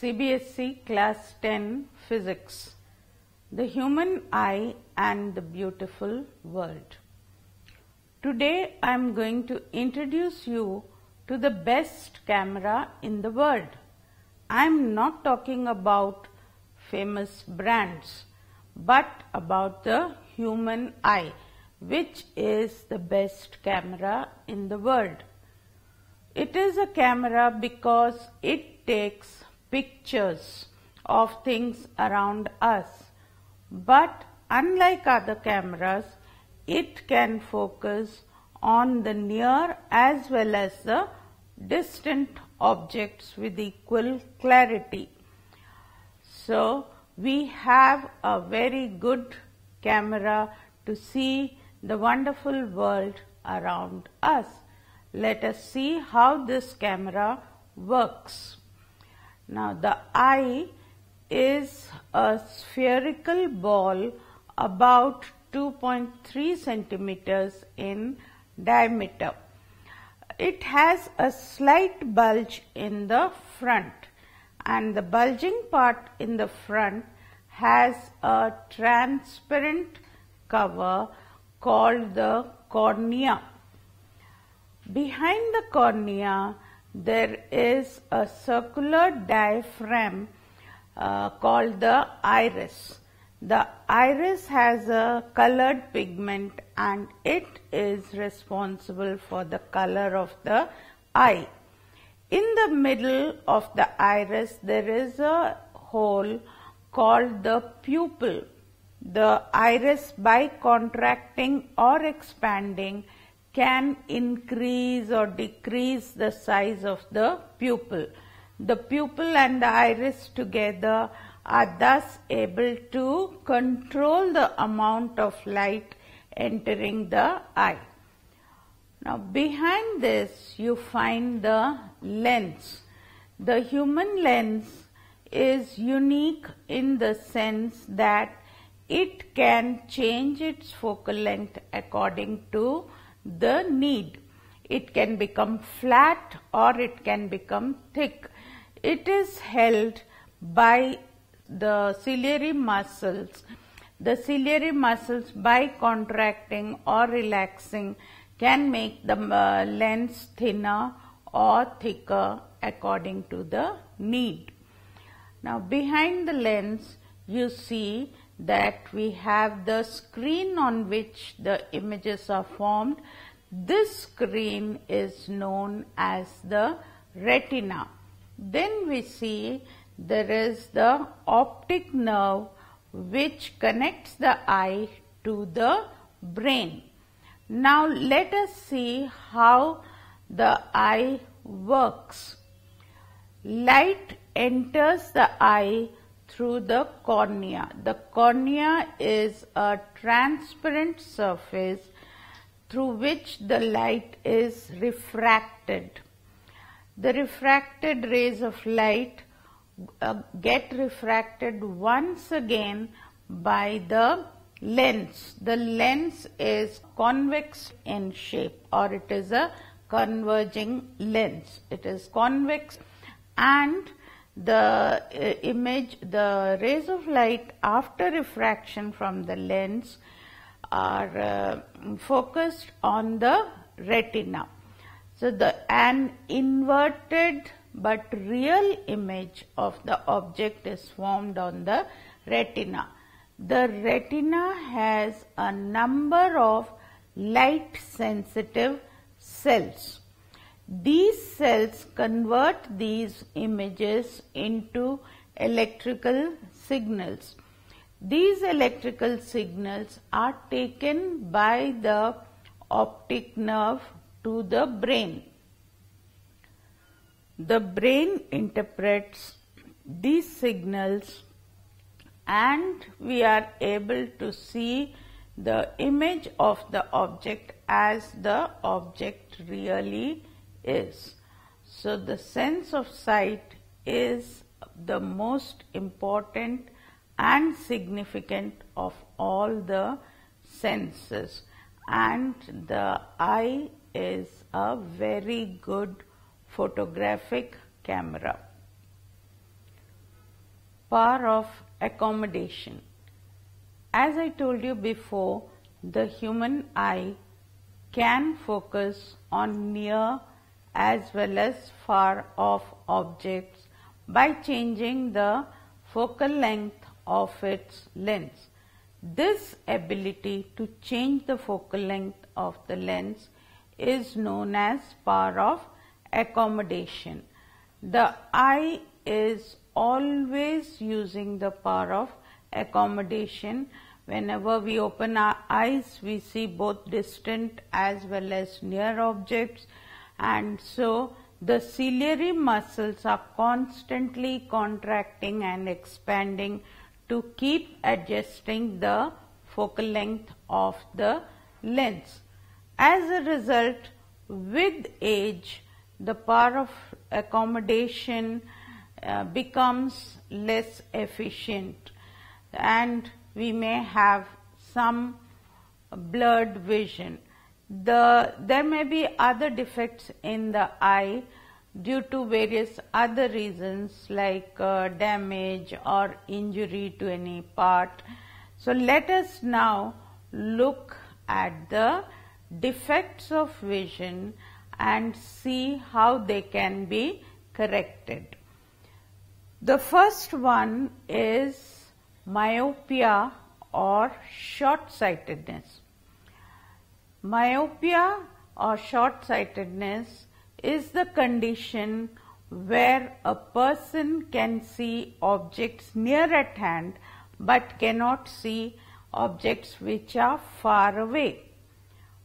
CBSE Class 10 Physics, The Human Eye and the Beautiful World. Today I am going to introduce you to the best camera in the world. I am not talking about famous brands, but about the human eye, which is the best camera in the world. It is a camera because it takes pictures of things around us, but unlike other cameras, it can focus on the near as well as the distant objects with equal clarity. So we have a very good camera to see the wonderful world around us. Let us see how this camera works. Now the eye is a spherical ball about 2.3 centimeters in diameter. It has a slight bulge in the front, and the bulging part in the front has a transparent cover called the cornea. Behind the cornea there is a circular diaphragm called the iris. The iris has a colored pigment and it is responsible for the color of the eye. In the middle of the iris there is a hole called the pupil. The iris, by contracting or expanding, can increase or decrease the size of the pupil. The pupil and the iris together are thus able to control the amount of light entering the eye. Now behind this you find the lens. The human lens is unique in the sense that it can change its focal length according to the need. It can become flat or it can become thick. It is held by the ciliary muscles. The ciliary muscles, by contracting or relaxing, can make the lens thinner or thicker according to the need. Now behind the lens you see that we have the screen on which the images are formed. This screen is known as the retina. Then we see there is the optic nerve which connects the eye to the brain. Now let us see how the eye works. Light enters the eye through the cornea. The cornea is a transparent surface through which the light is refracted. The refracted rays of light get refracted once again by the lens. The lens is convex in shape, or it is a converging lens. It is convex, and the the rays of light after refraction from the lens are focused on the retina. So an inverted but real image of the object is formed on the retina. The retina has a number of light sensitive cells. These cells convert these images into electrical signals. These electrical signals are taken by the optic nerve to the brain. The brain interprets these signals and we are able to see the image of the object as the object really is. So the sense of sight is the most important and significant of all the senses, and the eye is a very good photographic camera. Power of accommodation. As I told you before, the human eye can focus on near as well as far off objects by changing the focal length of its lens. This ability to change the focal length of the lens is known as power of accommodation. The eye is always using the power of accommodation. Whenever we open our eyes, we see both distant as well as near objects, and so the ciliary muscles are constantly contracting and expanding to keep adjusting the focal length of the lens. As a result, with age, the power of accommodation becomes less efficient, and we may have some blurred vision. There may be other defects in the eye due to various other reasons like damage or injury to any part. So let us now look at the defects of vision and see how they can be corrected. The first one is myopia or short-sightedness. Myopia or short-sightedness is the condition where a person can see objects near at hand but cannot see objects which are far away.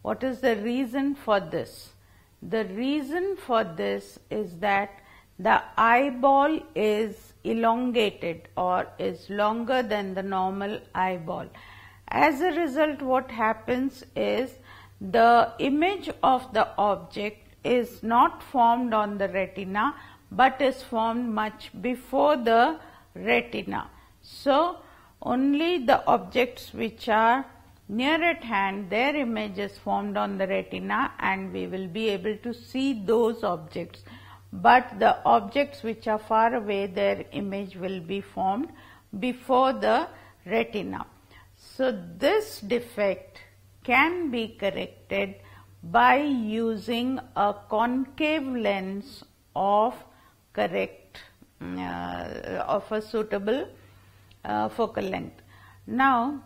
What is the reason for this? The reason for this is that the eyeball is elongated or is longer than the normal eyeball. As a result, what happens is the image of the object is not formed on the retina but is formed much before the retina. So, only the objects which are near at hand, their image is formed on the retina and we will be able to see those objects. But the objects which are far away, their image will be formed before the retina. So, this defect can be corrected by using a concave lens of a suitable focal length. Now,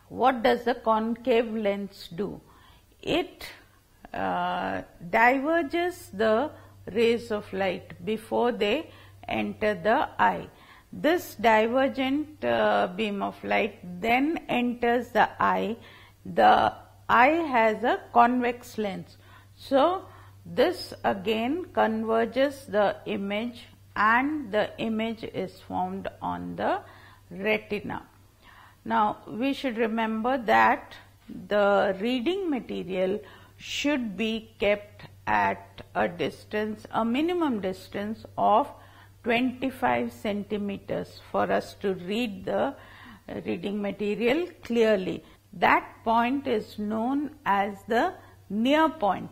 what does the concave lens do? It diverges the rays of light before they enter the eye. This divergent beam of light then enters the eye. The eye has a convex lens. So, this again converges the image and the image is formed on the retina. Now, we should remember that the reading material should be kept at a distance, a minimum distance of 25 centimeters for us to read the reading material clearly. That point is known as the near point,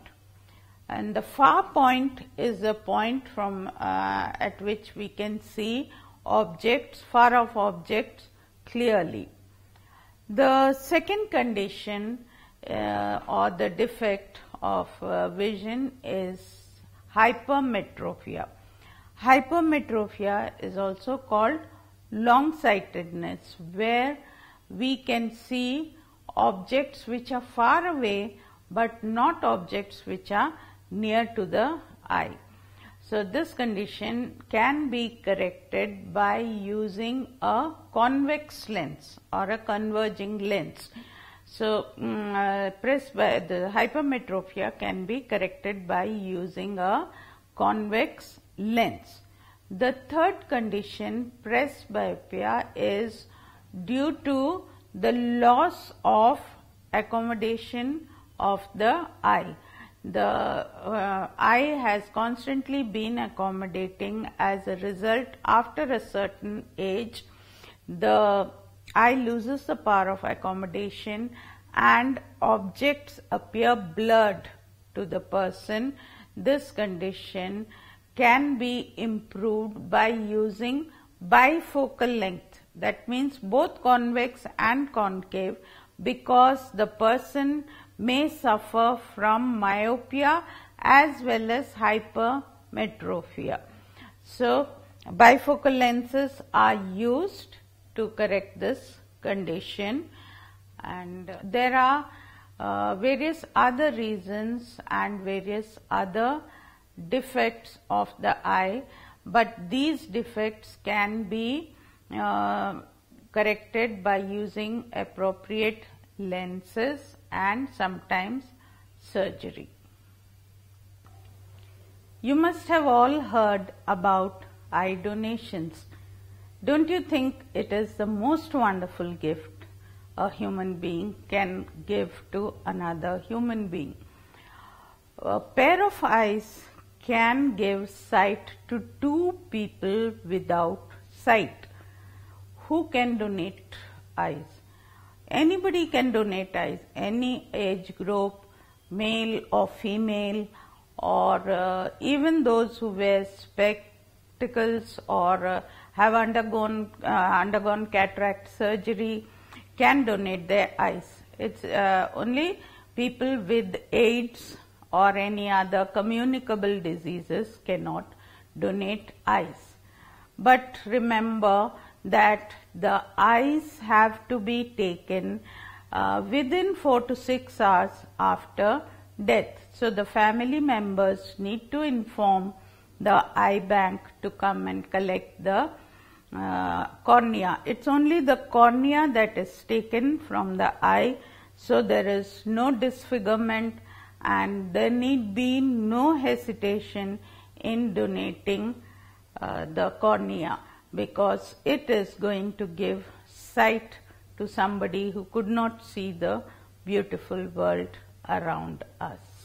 and the far point is the point from at which we can see objects, far off objects clearly. The second condition or the defect of vision is hypermetropia. Hypermetropia is also called long-sightedness, where we can see objects which are far away but not objects which are near to the eye. So, this condition can be corrected by using a convex lens or a converging lens. So, the hypermetropia can be corrected by using a convex lens. The third condition, presbyopia, is due to the loss of accommodation of the eye. The eye has constantly been accommodating. As a result, after a certain age, the eye loses the power of accommodation and objects appear blurred to the person. This condition can be improved by using bifocal length, that means both convex and concave, because the person may suffer from myopia as well as hypermetropia. So, bifocal lenses are used to correct this condition, and there are various other reasons and various other defects of the eye, but these defects can be corrected by using appropriate lenses and sometimes surgery. You must have all heard about eye donations. Don't you think it is the most wonderful gift a human being can give to another human being? A pair of eyes can give sight to 2 people without sight. Who can donate eyes? Anybody can donate eyes, any age group, male or female, or even those who wear spectacles or have undergone cataract surgery can donate their eyes. It's only people with AIDS or any other communicable diseases cannot donate eyes. But remember that the eyes have to be taken within 4 to 6 hours after death. So, the family members need to inform the eye bank to come and collect the cornea. It's only the cornea that is taken from the eye, so there is no disfigurement and there need be no hesitation in donating the cornea, because it is going to give sight to somebody who could not see the beautiful world around us.